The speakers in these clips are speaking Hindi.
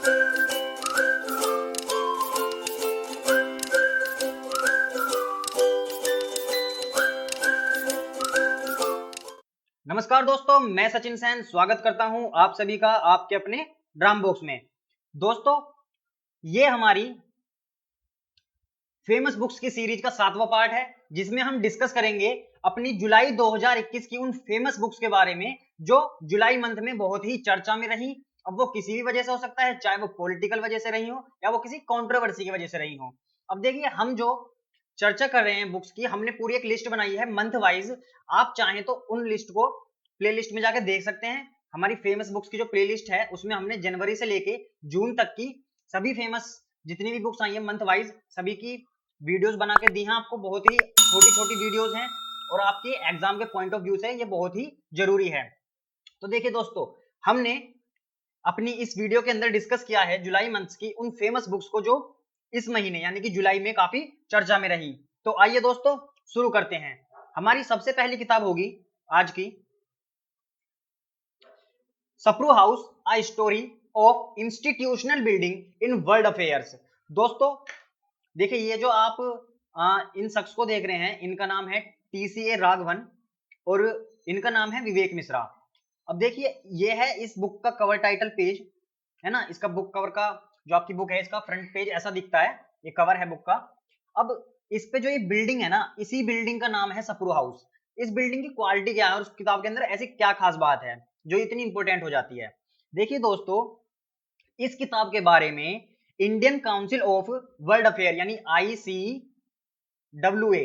नमस्कार दोस्तों, मैं सचिन सैन स्वागत करता हूं आप सभी का आपके अपने ड्राम बॉक्स में। दोस्तों, ये हमारी फेमस बुक्स की सीरीज का 7वां पार्ट है, जिसमें हम डिस्कस करेंगे अपनी जुलाई 2021 की उन फेमस बुक्स के बारे में जो जुलाई मंथ में बहुत ही चर्चा में रही। अब वो किसी भी वजह से हो सकता है, चाहे वो पॉलिटिकल वजह से रही हो या वो किसी कंट्रोवर्सी की वजह से रही हो। अब देखिए, हम जो चर्चा कर रहे हैं बुक्स की, हमने पूरी एक लिस्ट बनाई है मंथ वाइज। आप चाहें तो उन लिस्ट को प्लेलिस्ट में जाकर देख सकते हैं। हमारी फेमस बुक्स की जो प्लेलिस्ट है उसमें हमने जनवरी से लेके जून तक की सभी फेमस जितनी भी बुक्स आई हैं मंथ वाइज, सभी की वीडियोस बना के दी हैं आपको। बहुत ही छोटी छोटी वीडियोस हैं और आपके एग्जाम के पॉइंट ऑफ व्यू से ये बहुत ही जरूरी है। तो देखिए दोस्तों, हमने अपनी इस वीडियो के अंदर डिस्कस किया है जुलाई मंथ की उन फेमस बुक्स को जो इस महीने यानी कि जुलाई में काफी चर्चा में रही। तो आइए दोस्तों शुरू करते हैं। हमारी सबसे पहली किताब होगी आज की Sapru house a story of institutional building in world affairs. दोस्तों देखिए, ये जो आप इन शख्स को देख रहे हैं, इनका नाम है टीसीए राघवन और इनका नाम है विवेक मिश्रा। अब देखिए, ये है इस बुक का कवर टाइटल पेज, है ना। इसका बुक कवर का जो आपकी बुक है, इसका फ्रंट पेज ऐसा दिखता है, ये कवर है बुक का। अब इस पे जो ये बिल्डिंग है ना, इसी बिल्डिंग का नाम है सप्रू हाउस। इस बिल्डिंग की क्वालिटी क्या है और उस किताब के अंदर ऐसी क्या खास बात है जो इतनी इंपॉर्टेंट हो जाती है। देखिए दोस्तों, इस किताब के बारे में Indian council of world affair यानी ICWA,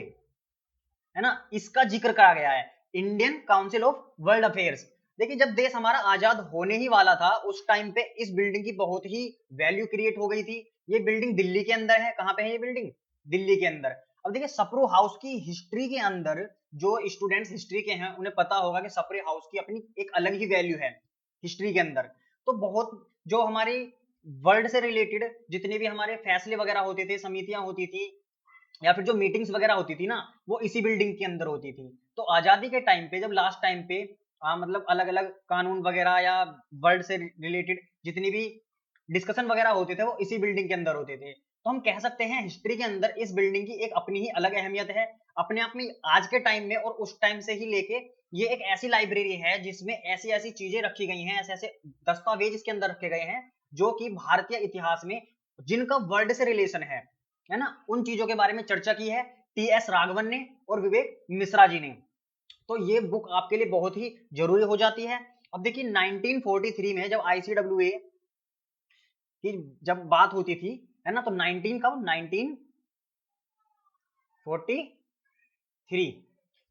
है ना, इसका जिक्र करा गया है। Indian council of world affairs. देखिए, जब देश हमारा आजाद होने ही वाला था उस टाइम पे इस बिल्डिंग की बहुत ही वैल्यू क्रिएट हो गई थी। ये बिल्डिंग दिल्ली के अंदर है। कहां पे है ये बिल्डिंग? दिल्ली के अंदर। अब देखिए, सप्रू हाउस की हिस्ट्री के अंदर जो स्टूडेंट्स हिस्ट्री के हैं उन्हें पता होगा कि सप्रू हाउस की अपनी एक अलग ही वैल्यू है हिस्ट्री के अंदर। तो बहुत जो हमारी वर्ल्ड से रिलेटेड जितने भी हमारे फैसले वगैरह होते थे, समितियां होती थी या फिर जो मीटिंग्स वगैरह होती थी ना, वो इसी बिल्डिंग के अंदर होती थी। तो आजादी के टाइम पे जब लास्ट टाइम पे मतलब अलग अलग कानून वगैरह या वर्ल्ड से रिलेटेड जितनी भी डिस्कशन वगैरह होते थे वो इसी बिल्डिंग के अंदर होते थे। तो हम कह सकते हैं हिस्ट्री के अंदर इस बिल्डिंग की एक अपनी ही अलग अहमियत है अपने आप में। आज के टाइम में और उस टाइम से ही लेके ये एक ऐसी लाइब्रेरी है जिसमें ऐसी ऐसी चीजें रखी गई हैं, ऐसे ऐसे दस्तावेज इसके अंदर रखे गए हैं जो कि भारतीय इतिहास में जिनका वर्ल्ड से रिलेशन है ना, उन चीजों के बारे में चर्चा की है TS राघवन ने और विवेक मिश्रा जी ने। तो ये बुक आपके लिए बहुत ही जरूरी हो जाती है। अब देखिए, 1943 में जब ICWA की जब बात होती थी, है ना, तो 1943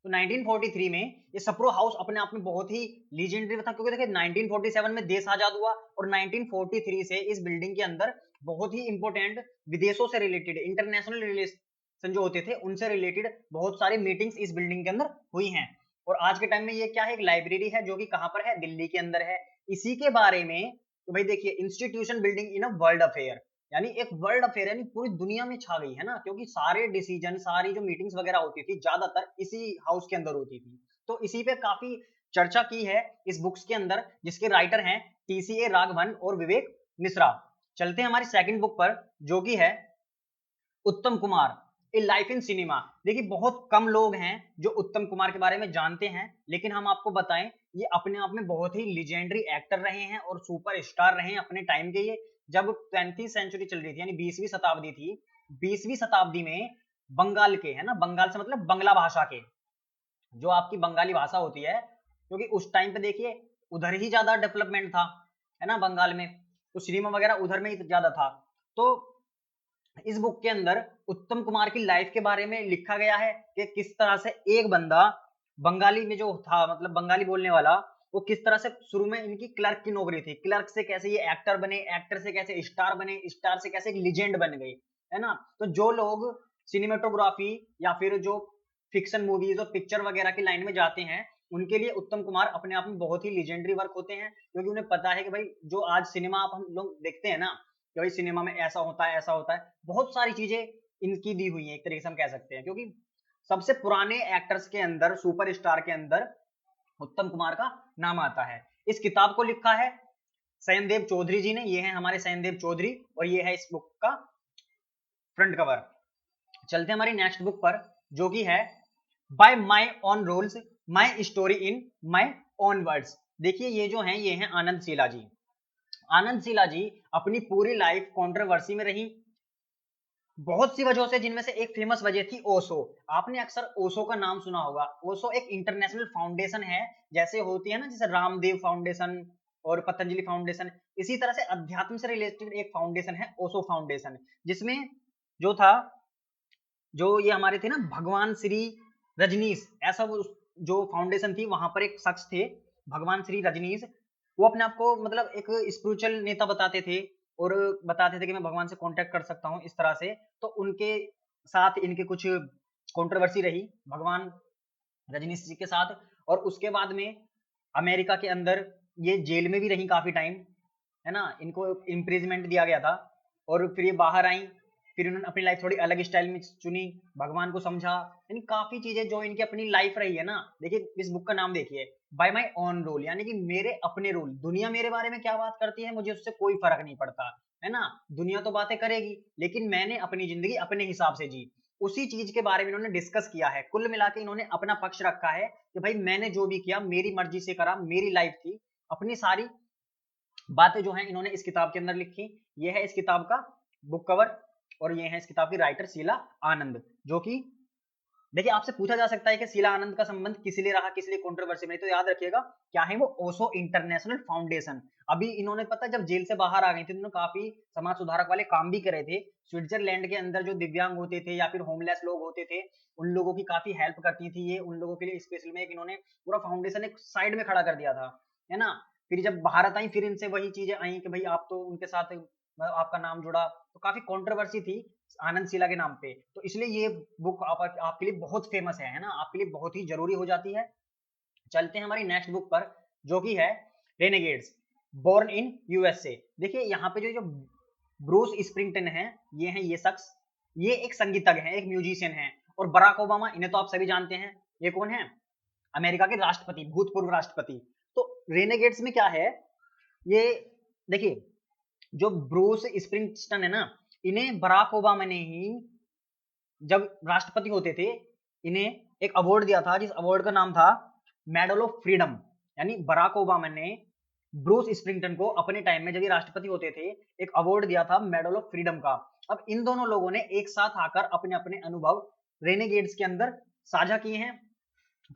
तो 1943 में ये सप्रो हाउस अपने आप में बहुत ही लीजेंडरी था, क्योंकि देखिए 1947 में देश आजाद हुआ और 1943 से इस बिल्डिंग के अंदर बहुत ही इंपॉर्टेंट विदेशों से रिलेटेड इंटरनेशनल रिलेशन जो होते थे उनसे रिलेटेड बहुत सारी मीटिंग्स इस बिल्डिंग के अंदर हुई हैं। और आज के टाइम में ये क्या है, एक लाइब्रेरी है जो कि कहां पर है, दिल्ली के अंदर है। इसी के बारे में तो भाई देखिए, institution building in a world affair यानी एक वर्ल्ड अफेयर यानी पूरी दुनिया में छा गई है ना, क्योंकि सारे डिसीजन सारी जो मीटिंग्स वगैरह होती थी ज्यादातर इसी हाउस के अंदर होती थी। तो इसी पे काफी चर्चा की है इस बुक्स के अंदर, जिसके राइटर हैं TCA राघवन और विवेक मिश्रा। चलते हैं हमारी सेकंड बुक पर जो कि है उत्तम कुमार ए लाइफ इन सिनेमा। देखिए, बहुत कम लोग हैं जो उत्तम कुमार के बारे में जानते हैं, लेकिन हम आपको बताएं ये अपने आप में बहुत ही लीजेंडरी एक्टर रहे हैं और सुपर स्टार रहे हैं अपने टाइम के। ये जब 20वीं सेंचुरी चल रही थी यानी 20वीं शताब्दी थी, 20वीं शताब्दी में बंगाल के, है ना, बंगाल से मतलब बंगला भाषा के, जो आपकी बंगाली भाषा होती है, क्योंकि उस टाइम पे देखिए उधर ही ज्यादा डेवलपमेंट था, है ना, बंगाल में, तो सिनेमा वगैरह उधर में ही ज्यादा था। तो इस बुक के अंदर उत्तम कुमार की लाइफ के बारे में लिखा गया है कि किस तरह से एक बंदा बंगाली में जो था, मतलब बंगाली बोलने वाला, वो किस तरह से शुरू में इनकी क्लर्क की नौकरी थी, क्लर्क से कैसे ये एक्टर बने, एक्टर से कैसे स्टार बने, स्टार से कैसे एक लीजेंड बन गई, है ना। तो जो लोग सिनेमेटोग्राफी या फिर जो फिक्शन मूवीज और पिक्चर वगैरह की लाइन में जाते हैं उनके लिए उत्तम कुमार अपने आप में बहुत ही लीजेंडरी वर्क होते हैं, क्योंकि उन्हें पता है कि भाई जो आज सिनेमा आप हम लोग देखते हैं ना, कि भाई सिनेमा में ऐसा होता है ऐसा होता है, बहुत सारी चीजें इनकी दी हुई है एक तरीके से हम कह सकते हैं, क्योंकि सबसे पुराने एक्टर्स के अंदर, सुपर स्टार के अंदर उत्तम कुमार का नाम आता है। इस किताब को लिखा है सयनदेव चौधरी जी ने, ये है हमारे सयनदेव चौधरी, और ये है इस बुक का फ्रंट कवर। चलते हैं हमारी नेक्स्ट बुक पर, जो कि है by my own rules my story in my own words. देखिए ये जो है, ये है आनंद शीला जी। आनंद शीला जी अपनी पूरी लाइफ कंट्रोवर्सी में रही, बहुत सी वजहों से, जिनमें से एक फेमस वजह थी ओशो। आपने अक्सर ओशो का नाम सुना होगा। ओशो एक इंटरनेशनल फाउंडेशन है, जैसे होती है ना, जैसे रामदेव फाउंडेशन और पतंजलि फाउंडेशन, इसी तरह से अध्यात्म से रिलेटेड एक फाउंडेशन है ओशो फाउंडेशन, जिसमें जो था, जो ये हमारे थे ना भगवान श्री रजनीश, ऐसा वो जो फाउंडेशन थी, वहां पर एक शख्स थे भगवान श्री रजनीश, वो अपने आप को मतलब एक स्पिरिचुअल नेता बताते थे, और बताते थे कि मैं भगवान से कांटेक्ट कर सकता हूँ इस तरह से। तो उनके साथ इनके कुछ कंट्रोवर्सी रही भगवान रजनीश जी के साथ, और उसके बाद में अमेरिका के अंदर ये जेल में भी रही काफी टाइम, है ना, इनको इम्प्रिजमेंट दिया गया था, और फिर ये बाहर आई, फिर उन्होंने अपनी लाइफ थोड़ी अलग स्टाइल में चुनी, भगवान को समझा, यानी काफी चीजें जो इनकी अपनी लाइफ रही है ना। देखिए इस बुक का नाम देखिए, बाय माय ओन रूल, यानी कि मेरे अपने रूल। दुनिया मेरे बारे में क्या बात करती है मुझे उससे कोई फर्क नहीं पड़ता, है ना, दुनिया तो बातें करेगी, लेकिन मैंने अपनी जिंदगी अपने हिसाब से जी। उसी चीज के बारे में इन्होंने डिस्कस किया है, कुल मिला के इन्होंने अपना पक्ष रखा है कि भाई मैंने जो भी किया मेरी मर्जी से करा, मेरी लाइफ थी, अपनी सारी बातें जो हैं इन्होंने इस किताब के अंदर लिखी। ये है इस किताब का बुक कवर, और ये है इस किताब की राइटर शीला आनंद, जो कि देखिए आपसे पूछा जा सकता है कि शीला आनंद का संबंध किस लिए रहा, किस लिए कंट्रोवर्सी में, तो याद रखिएगा क्या है वो, ओशो इंटरनेशनल फाउंडेशन। अभी इन्होंने पता जब जेल से बाहर आ गई थी, इन्होंने काफी समाज सुधारक वाले काम भी करे थे। स्विट्जरलैंड के अंदर जो दिव्यांग होते थे या फिर होमलेस लोग होते थे, उन लोगों की काफी हेल्प करती थी ये, उन लोगों के लिए स्पेशल में एक इन्होंने पूरा फाउंडेशन एक साइड में खड़ा कर दिया था, है ना। फिर जब भारत आई, फिर इनसे वही चीजें आई कि भाई आप तो उनके साथ आपका नाम जुड़ा, तो काफी कंट्रोवर्सी थी आनंद शीला के नाम पे, तो इसलिए ये बुक आपके लिए बहुत फेमस है ना, आपके लिए बहुत ही जरूरी हो जाती है। चलते हैं हमारी नेक्स्ट बुक पर, जो कि है रेनेगेड्स बोर्न इन यूएसए। देखिए यहाँ पे जो ब्रूस स्प्रिंगटन है, ये शख्स, ये एक संगीतज्ञ है, एक म्यूजिशियन है, और बराक ओबामा, इन्हें तो आप सभी जानते हैं, ये कौन है, अमेरिका के राष्ट्रपति, भूतपूर्व राष्ट्रपति। तो रेनेगेड्स में क्या है, ये देखिए जो ब्रूस स्प्रिंगस्टन है ना, इन्हें बराक ओबामा ने ही जब राष्ट्रपति होते थे, इन्हें एक अवार्ड दिया था, जिस अवार्ड का नाम था मेडल ऑफ फ्रीडम। यानी बराक ओबामा ने ब्रूस स्प्रिंगटन को अपने टाइम में जब ये राष्ट्रपति होते थे एक अवार्ड दिया था मेडल ऑफ फ्रीडम का। अब इन दोनों लोगों ने एक साथ आकर अपने अपने अनुभव रेनेगेड्स के अंदर साझा किए हैं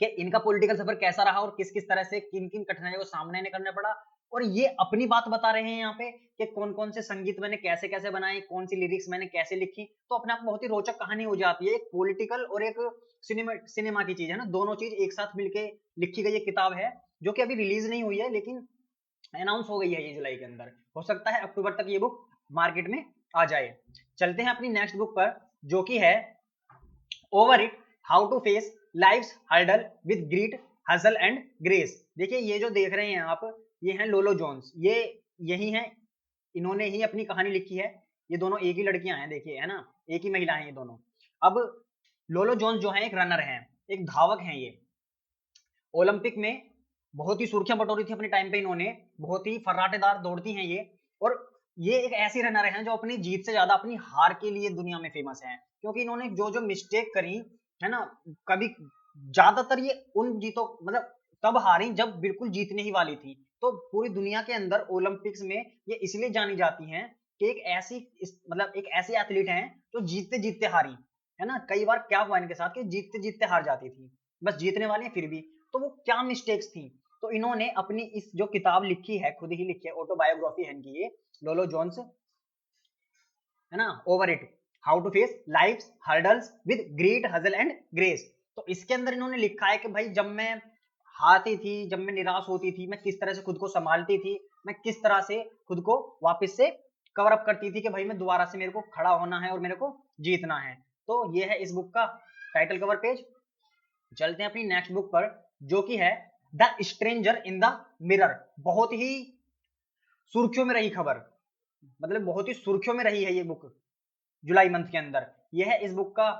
कि इनका पॉलिटिकल सफर कैसा रहा और किस किस तरह से किन किन कठिनाइयों को सामने नहीं करना पड़ा, और ये अपनी बात बता रहे हैं यहाँ पे कि कौन कौन से संगीत मैंने कैसे कैसे बनाए, कौन सी लिरिक्स मैंने कैसे लिखी। तो अपने आप बहुत ही रोचक कहानी हो जाती है, एक पॉलिटिकल और एक सिनेमा की चीज है ना, दोनों चीज एक साथ मिलके लिखी गई एक किताब है, जो कि अभी रिलीज नहीं हुई है, लेकिन अनाउंस हो गई है ये जुलाई के अंदर, हो सकता है अक्टूबर तक ये बुक मार्केट में आ जाए। चलते हैं अपनी नेक्स्ट बुक पर, जो कि है over it how to face life's hurdle with grit hustle and grace. देखिए ये जो देख रहे हैं आप, ये हैं लोलो जोन्स, ये यही हैं, इन्होंने ही अपनी कहानी लिखी है, ये दोनों एक ही लड़कियां हैं, देखिए है ना, एक ही महिला हैं ये दोनों। अब लोलो जोन्स जो है एक रनर हैं, एक धावक हैं, ये ओलंपिक में बहुत ही सुर्खियां बटोरी थी अपने टाइम पे, इन्होंने बहुत ही फर्राटेदार दौड़ती हैं ये, और ये एक ऐसी रनर हैं जो अपनी जीत से ज्यादा अपनी हार के लिए दुनिया में फेमस हैं, क्योंकि इन्होंने जो जो मिस्टेक करी है ना, कभी ज्यादातर ये उन जीतों मतलब तब हारी जब बिल्कुल जीतने ही वाली थी। तो पूरी दुनिया के अंदर ओलंपिक्स में ये इसलिए जानी जाती हैं कि एक ऐसी मतलब एक ऐसी एथलीट हैं जो जीतते जीतते हारी, है ना, कई बार क्या हुआ इनके साथ कि जीतते जीतते हार जाती थी, बस जीतने वाली है फिर भी, तो वो क्या मिस्टेक्स थी। तो इन्होंने अपनी इस जो किताब लिखी है, खुद ही लिखी है, ऑटोबायोग्राफी है इनकी ये, लोलो जोन्स, है ना, over it how to face life hurdles with great hustle and grace. तो इसके अंदर इन्होंने लिखा है कि भाई जब मैं हारती थी, जब मैं निराश होती थी, मैं किस तरह से खुद को संभालती थी, मैं किस तरह से खुद को वापस से कवर अप करती थी कि भाई मैं दोबारा से मेरे को खड़ा होना है और मेरे को जीतना है। तो ये है इस बुक का टाइटल कवर पेज। चलते हैं अपनी नेक्स्ट बुक पर, जो कि है the stranger in the mirror. बहुत ही सुर्खियों में रही खबर, मतलब बहुत ही सुर्खियों में रही है ये बुक जुलाई मंथ के अंदर। यह है इस बुक का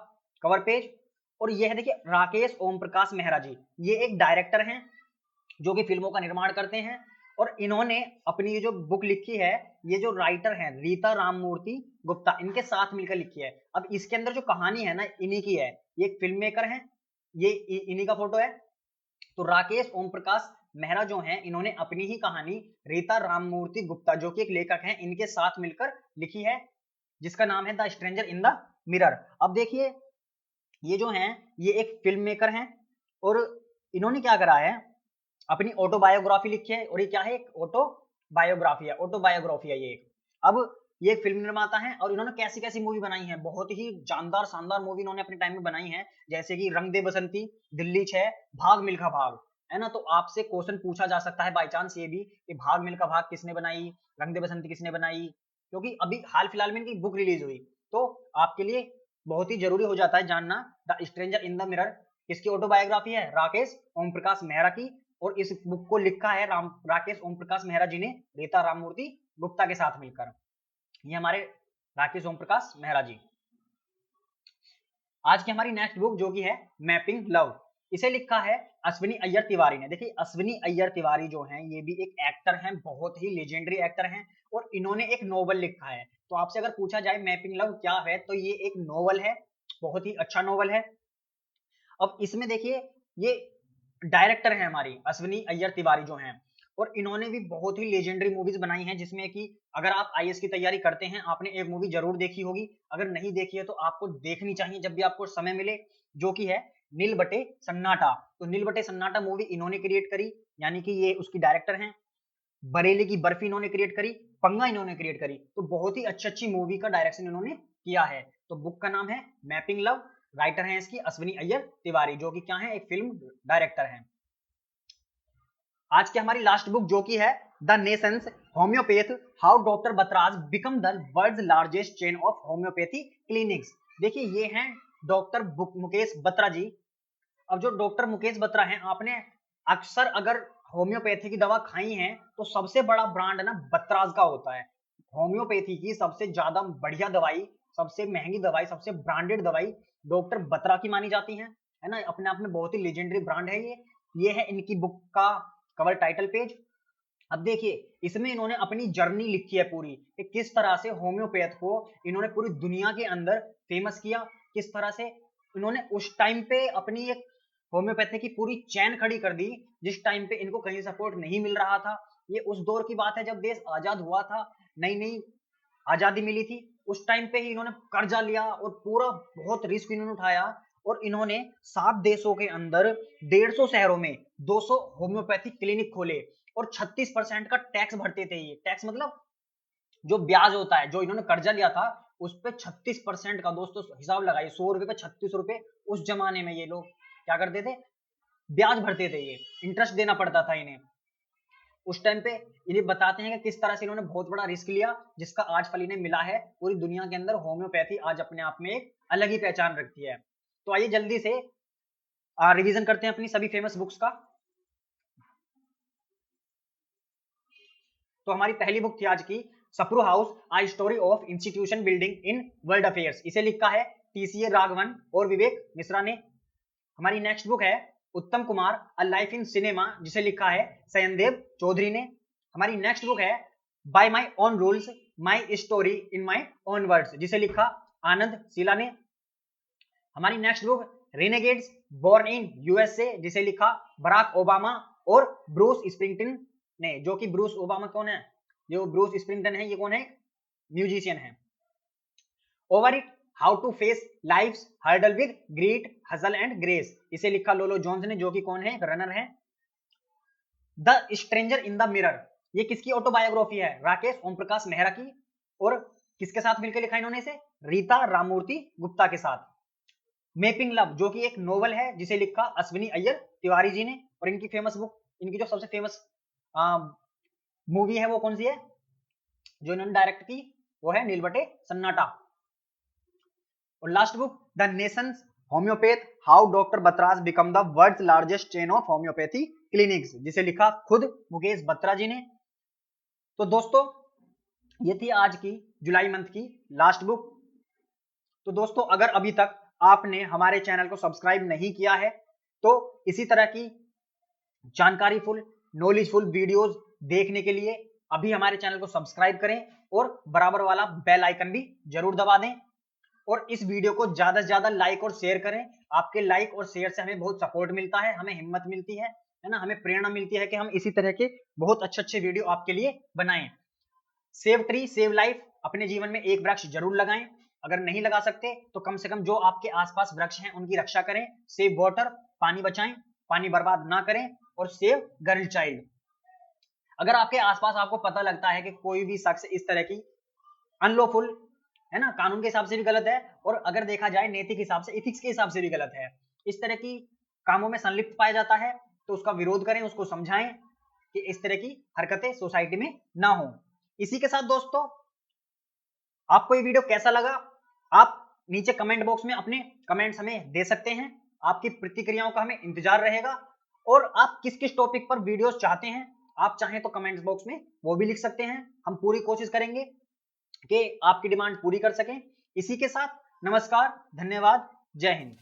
कवर पेज, और यह है देखिए राकेश ओम प्रकाश मेहरा जी, ये एक डायरेक्टर हैं जो कि फिल्मों का निर्माण करते हैं, और इन्होंने अपनी ये जो बुक लिखी है, ये जो राइटर हैं रीता राममूर्ति गुप्ता, इनके साथ मिलकर लिखी है। अब इसके अंदर जो कहानी है ना, इन्हीं की है। ये एक फिल्म मेकर है, ये इन्हीं का फोटो है। तो राकेश ओम प्रकाश मेहरा जो हैं, इन्होंने अपनी ही कहानी रीता राममूर्ति गुप्ता, जो कि एक लेखक हैं, इनके साथ मिलकर लिखी है, जिसका नाम है the stranger in the mirror. अब देखिए, ये जो हैं, ये एक फिल्म मेकर हैं और इन्होंने क्या करा है, अपनी ऑटोबायोग्राफी लिखी है। और ये क्या है, एक ऑटोबायोग्राफी है, ऑटोबायोग्राफी है ये एक। अब ये एक फिल्म निर्माता है और इन्होंने कैसी कैसी मूवी बनाई है, बहुत ही जानदार शानदार मूवी इन्होंने अपने टाइम में बनाई है, जैसे कि रंग दे बसंती, दिल्ली 6, भाग मिल्खा भाग, है ना। तो आपसे क्वेश्चन पूछा जा सकता है बाई चांस ये भी कि भाग मिल्खा भाग किसने बनाई, रंग दे बसंती किसने बनाई, क्योंकि अभी हाल फिलहाल में इनकी बुक रिलीज हुई। तो आपके लिए बहुत ही जरूरी हो जाता है जानना the stranger in the mirror किसकी ऑटोबायोग्राफी है, राकेश ओम प्रकाश मेहरा की। और इस बुक को लिखा है राकेश ओम प्रकाश मेहरा जी ने रीता राममूर्ति गुप्ता के साथ मिलकर। ये हमारे राकेश ओम प्रकाश मेहरा जी। आज की हमारी नेक्स्ट बुक जो कि है मैपिंग लव, इसे लिखा है अश्विनी अय्यर तिवारी ने। देखिए, अश्विनी अय्यर तिवारी जो हैं, ये भी एक एक्टर हैं, बहुत ही लेजेंडरी एक्टर हैं, और इन्होंने एक नोवेल लिखा है। तो आपसे अगर पूछा जाए मैपिंग लव क्या है, तो ये एक नोवेल है, बहुत ही अच्छा नोवेल है। अब इसमें देखिए, ये डायरेक्टर हैं हमारी अश्विनी अय्यर तिवारी जो हैं, और इन्होंने भी बहुत ही लेजेंडरी मूवीज बनाई हैं, जिसमें कि अगर आप आईएएस की तैयारी करते हैं, आपने एक मूवी जरूर देखी होगी, अगर नहीं देखी है तो आपको देखनी चाहिए जब भी आपको समय मिले, जो कि है नील बटे सन्नाटा। तो नील बटे सन्नाटा मूवी इन्होंने क्रिएट करी, यानी कि ये उसकी डायरेक्टर हैं। बरेली की बर्फी इन्होंने क्रिएट करी, पंगा इन्होंने क्रिएट करी। तो बहुत ही अच्छी अच्छी मूवी का डायरेक्शन इन्होंने किया है। तो बुक का नाम है मैपिंग लव, राइटर हैं इसकी अश्विनी अय्यर तिवारी, जो कि क्या है, एक फिल्म डायरेक्टर हैं। आज की हमारी लास्ट बुक जो कि है the nation's homoeopath, how doctor Batra's become the world's largest chain of homoeopathy clinics. देखिए, ये हैं डॉक्टर मुकेश बत्रा जी। अब जो डॉक्टर मुकेश बत्रा हैं, आपने अक्सर अगर होम्योपैथी की दवा खाई है तो सबसे बड़ा ब्रांड ना बतराज का होता है। होम्योपैथी की सबसे ज्यादा बढ़िया दवाई, सबसे महंगी दवाई, सबसे ब्रांडेड दवाई डॉक्टर बत्रा की मानी जाती है ना। अपने आप में बहुत ही लेजेंडरी ब्रांड है ये है इनकी बुक का कवर टाइटल पेज। अब देखिए, इसमें इन्होंने अपनी जर्नी लिखी है पूरी, कि किस तरह से होम्योपैथ को इन्होंने पूरी दुनिया के अंदर फेमस किया, किस तरह से इन्होंने उस टाइम पे अपनी एक होम्योपैथी की पूरी चैन खड़ी कर दी, जिस टाइम पे इनको कहीं सपोर्ट नहीं मिल रहा था। ये उस दौर की बात है जब देश आजाद हुआ था, नई नई आजादी मिली थी, उस टाइम पे ही इन्होंने कर्जा लिया और पूरा बहुत रिस्क इन्होंने उठाया, और इन्होंने 7 देशों के अंदर 150 शहरों में 200 होम्योपैथिक क्लिनिक खोले, और 36% का टैक्स भरते थे। ये टैक्स मतलब जो ब्याज होता है, जो इन्होंने कर्जा लिया था उस पे 36% का, दोस्तों हिसाब लगाइए, 100 रुपए पे 36 रुपए। उस जमाने में ये लोग क्या करते थे, ब्याज भरते थे, ये इंटरेस्ट देना पड़ता था इन्हें। उस टाइम पे इन्हें बताते हैं कि किस तरह से इन्होंने बहुत बड़ा रिस्क लिया, जिसका आज फल इन्हें मिला है। पूरी दुनिया के अंदर होम्योपैथी आज अपने आप में एक अलग ही पहचान रखती है। तो आइए जल्दी से रिवीजन करते हैं अपनी सभी फेमस बुक्स का। तो हमारी पहली बुक थी आज की Sapru house, a story of institution building in world affairs, इसे लिखा है टीसीए राघवन और विवेक मिश्रा ने। हमारी नेक्स्ट बुक है Uttam Kumar, a life in cinema, जिसे लिखा है सयनदेव चौधरी ने। हमारी नेक्स्ट बुक है by my own rules, my story in my own words, जिसे लिखा आनंद शीला ने। हमारी next book renegades, born in USA, जिसे लिखा बराक ओबामा और ब्रूस स्प्रिंगटन ने, जो कि ब्रूस ओबामा कौन है, जो ब्रूस स्प्रिंगटन है, ये कौन है, म्यूजिशियन है। Over it, how to face life's hurdle with grit hustle and grace, इसे लिखा लोलो जोन्स ने, जो कि कौन है, एक रनर है। The stranger in the mirror, ये किसकी ऑटोबायोग्राफी है, राकेश ओम प्रकाश मेहरा की, और किसके साथ मिलकर लिखा इन्होंने इसे, रीता राममूर्ति गुप्ता के साथ। मैपिंग लव, जो कि एक नोवेल है, जिसे लिखा अश्विनी अय्यर तिवारी जी ने, और इनकी फेमस बुक, इनकी जो सबसे फेमस मूवी है वो कौन सी है, जो इन्होंने डायरेक्ट की, वो है नील बटे सन्नाटा। और last book the nation's homoeopath, how doctor Batra's become the world's largest chain of homoeopathy clinics, जिसे लिखा खुद मुकेश बत्रा जी ने। तो दोस्तों, ये थी आज की जुलाई मंथ की लास्ट बुक। तो दोस्तों, अगर अभी तक आपने हमारे चैनल को सब्सक्राइब नहीं किया है, तो इसी तरह की जानकारीफुल, नॉलेजफुल वीडियोस देखने के लिए अभी हमारे चैनल को सब्सक्राइब करें और बराबर वाला बेल आइकन भी जरूर दबा दें और इस वीडियो को ज्यादा से ज्यादा लाइक और शेयर करें। आपके लाइक और शेयर से हमें बहुत सपोर्ट मिलता है, हमें हिम्मत मिलती है ना, हमें प्रेरणा मिलती है कि हम इसी तरह के बहुत अच्छे वीडियो आपके लिए बनाएं। सेव ट्री सेव लाइफ, अपने जीवन में एक वृक्ष जरूर लगाएं। अगर नहीं लगा सकते तो कम से कम जो आपके आसपास वृक्ष हैं उनकी रक्षा करें। सेव वाटर, पानी बचाएं, पानी बर्बाद ना करें। और सेव गर्ल चाइल्ड, अगर आपके आसपास आपको पता लगता है कि कोई भी शख्स इस तरह की अनलॉफुल है ना, कानून के हिसाब से भी गलत है और अगर देखा जाए नैतिक हिसाब से, इथिक्स के हिसाब से भी गलत है, इस तरह की कामों में संलिप्त पाया जाता है, तो उसका विरोध करें, उसको समझाएं कि इस तरह की हरकतें सोसाइटी में ना हो। इसी के साथ दोस्तों, आपको ये वीडियो कैसा लगा आप नीचे कमेंट बॉक्स में अपने कमेंट्स हमें दे सकते हैं। आपकी प्रतिक्रियाओं का हमें इंतजार रहेगा और आप किस किस टॉपिक पर वीडियोस चाहते हैं आप चाहें तो कमेंट्स बॉक्स में वो भी लिख सकते हैं। हम पूरी कोशिश करेंगे कि आपकी डिमांड पूरी कर सकें। इसी के साथ नमस्कार, धन्यवाद, जय हिंद।